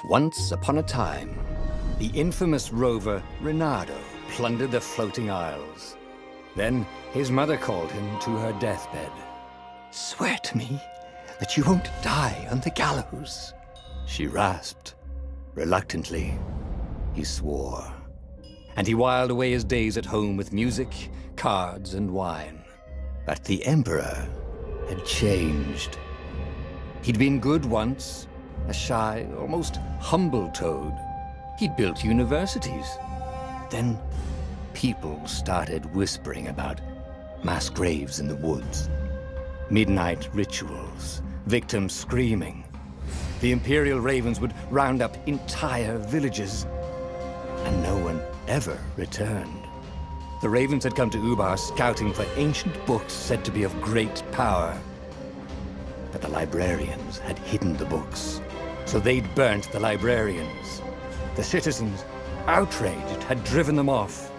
Once upon a time, the infamous rover Reynardo plundered the floating isles. Then his mother called him to her deathbed. "Swear to me that you won't die on the gallows," she rasped. Reluctantly, he swore. And he whiled away his days at home with music, cards, and wine. But the Emperor had changed. He'd been good once, a shy, almost humble toad. He'd built universities. Then people started whispering about mass graves in the woods, midnight rituals, victims screaming. The Imperial Ravens would round up entire villages, and no one ever returned. The Ravens had come to Ubar scouting for ancient books said to be of great power. But the librarians had hidden the books, so they'd burnt the librarians. The citizens, outraged, had driven them off.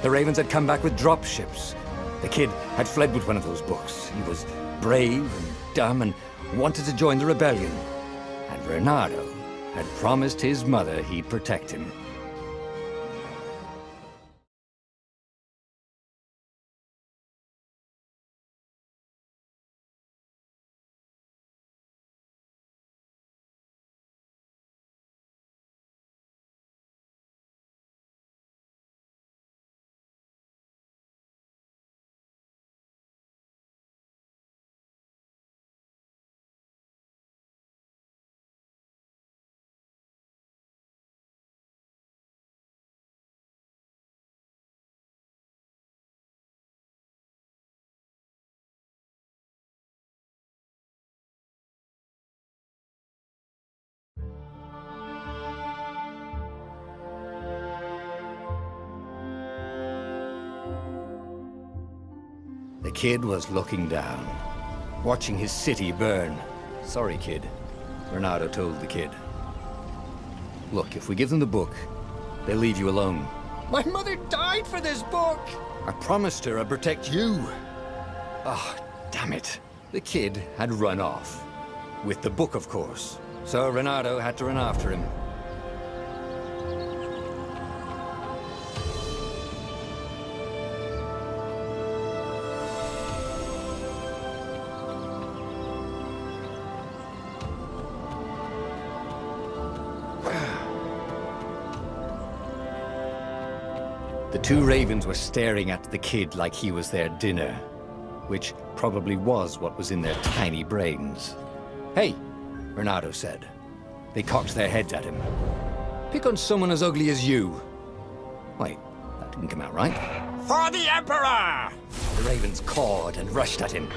The Ravens had come back with dropships. The kid had fled with one of those books. He was brave and dumb and wanted to join the rebellion. And Reynardo had promised his mother he'd protect him. The kid was looking down, watching his city burn. "Sorry, kid," Reynardo told the kid. "Look, if we give them the book, they'll leave you alone." "My mother died for this book!" "I promised her I'd protect you." "Ah, damn it." The kid had run off. With the book, of course. So Reynardo had to run after him. The two ravens were staring at the kid like he was their dinner, which probably was what was in their tiny brains. "Hey," Reynardo said. They cocked their heads at him. "Pick on someone as ugly as you." Wait, that didn't come out right. "For the Emperor!" The ravens cawed and rushed at him.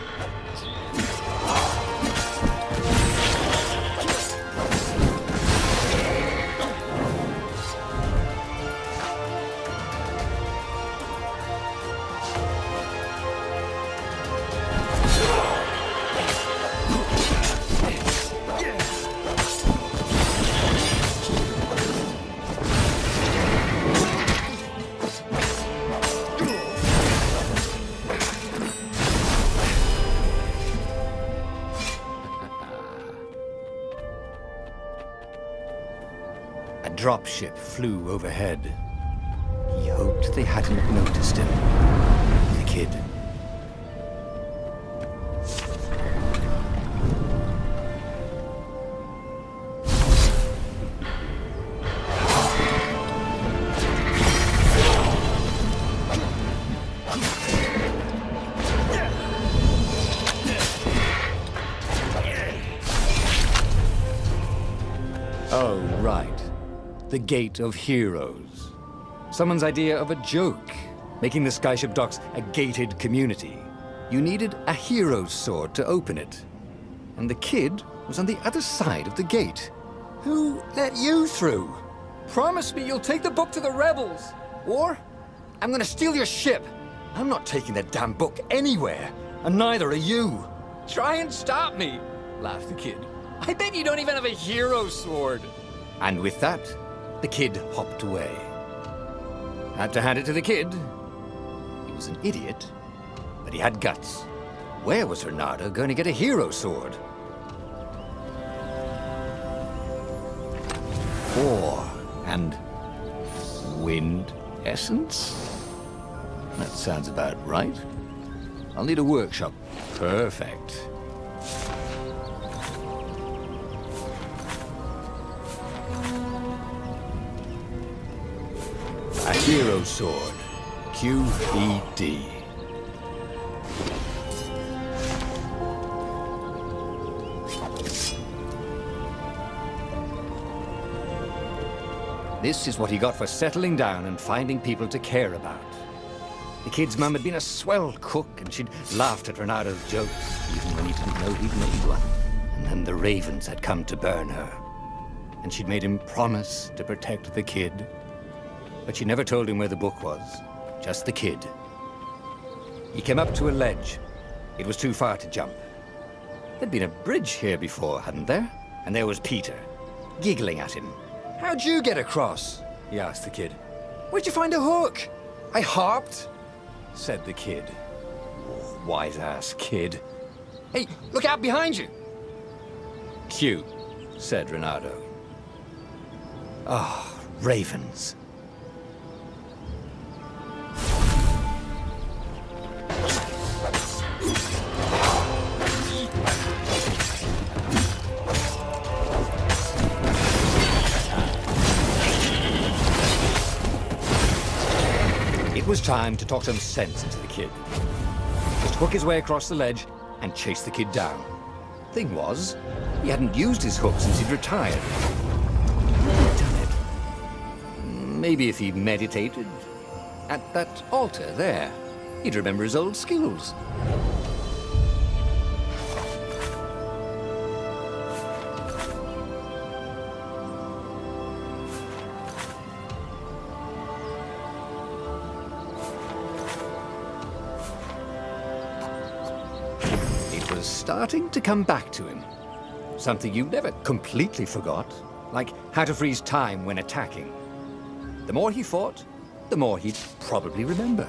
A dropship flew overhead. He hoped they hadn't noticed him. The kid. Oh, right. The Gate of Heroes. Someone's idea of a joke, making the Skyship Docks a gated community. You needed a hero's sword to open it. And the kid was on the other side of the gate. Who let you through? Promise me you'll take the book to the rebels, or I'm gonna steal your ship. I'm not taking that damn book anywhere, and neither are you. Try and stop me, laughed the kid. I bet you don't even have a hero sword. And with that, the kid hopped away. Had to hand it to the kid. He was an idiot, but he had guts. Where was Reynardo going to get a hero sword? ore and wind essence? That sounds about right. I'll need a workshop. Perfect. A hero sword. QED. This is what he got for settling down and finding people to care about. The kid's mum had been a swell cook, and she'd laughed at Renado's jokes, even when he didn't know he'd made one. And then the ravens had come to burn her. And she'd made him promise to protect the kid. But she never told him where the book was, just the kid. He came up to a ledge. It was too far to jump. There'd been a bridge here before, hadn't there? And there was Peter, giggling at him. "How'd you get across?" he asked the kid. "Where'd you find a hook?" "I hopped," said the kid. Wise-ass kid. "Hey, look out behind you!" "Cute," said Renado. Ah, ravens. It was time to talk some sense into the kid. Just hook his way across the ledge and chase the kid down. Thing was, he hadn't used his hook since he'd retired. Damn it. Maybe if he meditated at that altar there, he'd remember his old skills. Starting to come back to him. Something you never completely forgot, like how to freeze time when attacking. The more he fought, the more he'd probably remember.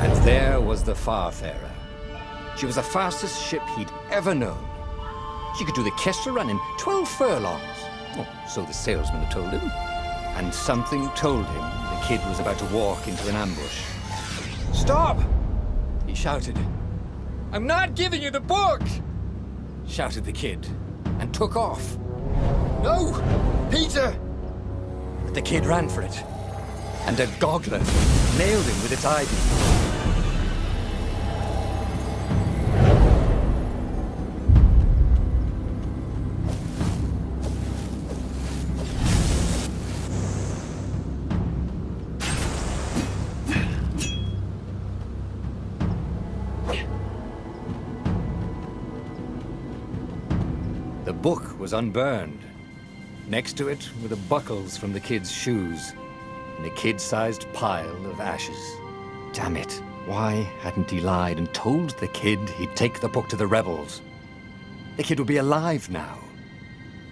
And there was the Farfarer. She was the fastest ship he'd ever known. She could do the Kestra run in 12 furlongs. Oh, so the salesman had told him. And something told him the kid was about to walk into an ambush. "Stop!" he shouted. "I'm not giving you the book!" shouted the kid, and took off. "No! Peter!" But the kid ran for it, and a goggler nailed him with its eye beam. The book was unburned. Next to it were the buckles from the kid's shoes, and a kid-sized pile of ashes. Damn it, why hadn't he lied and told the kid he'd take the book to the rebels? The kid would be alive now.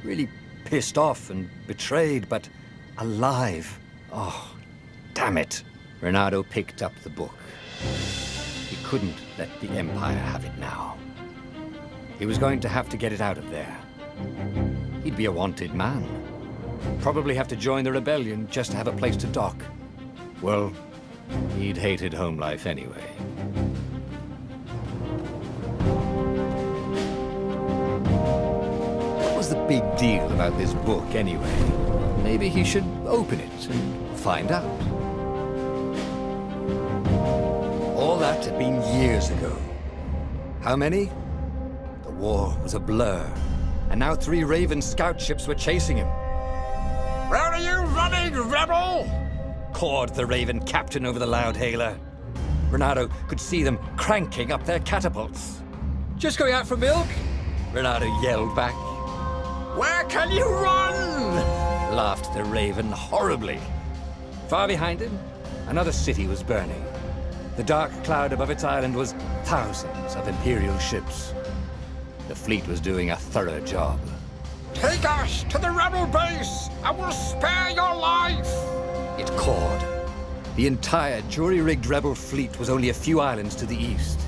Really pissed off and betrayed, but alive. Oh, damn it. Renado picked up the book. He couldn't let the Empire have it now. He was going to have to get it out of there. He'd be a wanted man. Probably have to join the rebellion just to have a place to dock. Well, he'd hated home life anyway. What was the big deal about this book anyway? Maybe he should open it and find out. All that had been years ago. How many? The war was a blur. And now 3 Raven scout ships were chasing him. "Where are you running, rebel?" cawed the Raven captain over the loud hailer. Renado could see them cranking up their catapults. "Just going out for milk?" Renado yelled back. "Where can you run?" laughed the Raven horribly. Far behind him, another city was burning. The dark cloud above its island was thousands of Imperial ships. The fleet was doing a thorough job. "Take us to the rebel base! I will spare your life!" it cawed. The entire jury-rigged rebel fleet was only a few islands to the east.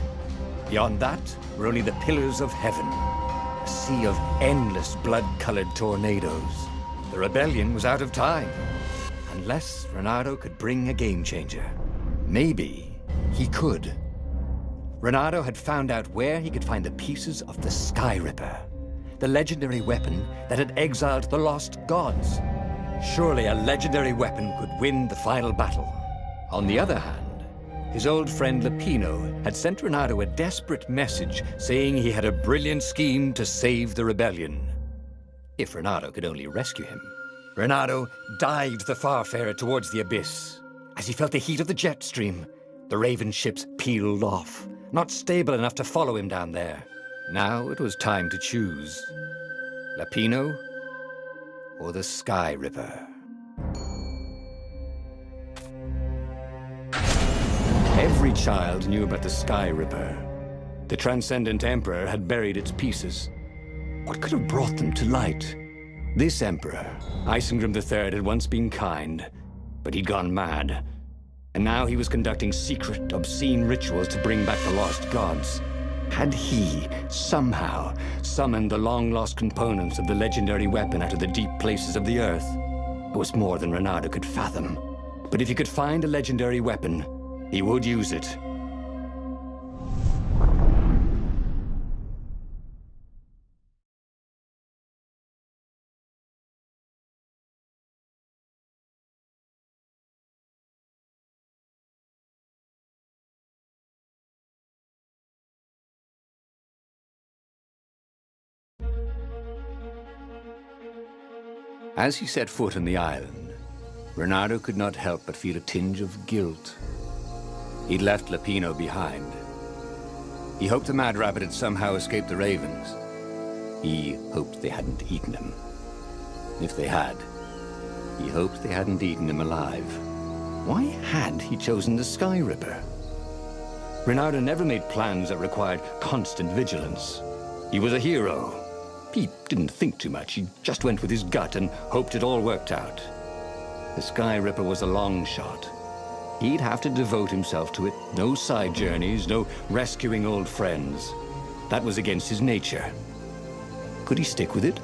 Beyond that were only the pillars of heaven, a sea of endless blood-colored tornadoes. The rebellion was out of time, unless Reynardo could bring a game-changer. Maybe he could. Reynardo had found out where he could find the pieces of the Sky Ripper, the legendary weapon that had exiled the lost gods. Surely a legendary weapon could win the final battle. On the other hand, his old friend Lapino had sent Reynardo a desperate message saying he had a brilliant scheme to save the rebellion. If Reynardo could only rescue him. Reynardo dived the Farfarer towards the abyss. As he felt the heat of the jet stream, the Raven ships peeled off, not stable enough to follow him down there. Now it was time to choose. Lapino or the Sky Ripper. Every child knew about the Sky Ripper. The Transcendent Emperor had buried its pieces. What could have brought them to light? This Emperor, Isengrim III, had once been kind, but he'd gone mad. And now he was conducting secret, obscene rituals to bring back the lost gods. Had he, somehow, summoned the long-lost components of the legendary weapon out of the deep places of the earth? It was more than Reynardo could fathom. But if he could find a legendary weapon, he would use it. As he set foot on the island, Reynardo could not help but feel a tinge of guilt. He'd left Lapino behind. He hoped the Mad Rabbit had somehow escaped the Ravens. He hoped they hadn't eaten him. If they had, he hoped they hadn't eaten him alive. Why had he chosen the Sky Ripper? Reynardo never made plans that required constant vigilance. He was a hero. He didn't think too much. He just went with his gut and hoped it all worked out. The Sky Ripper was a long shot. He'd have to devote himself to it. No side journeys, no rescuing old friends. That was against his nature. Could he stick with it?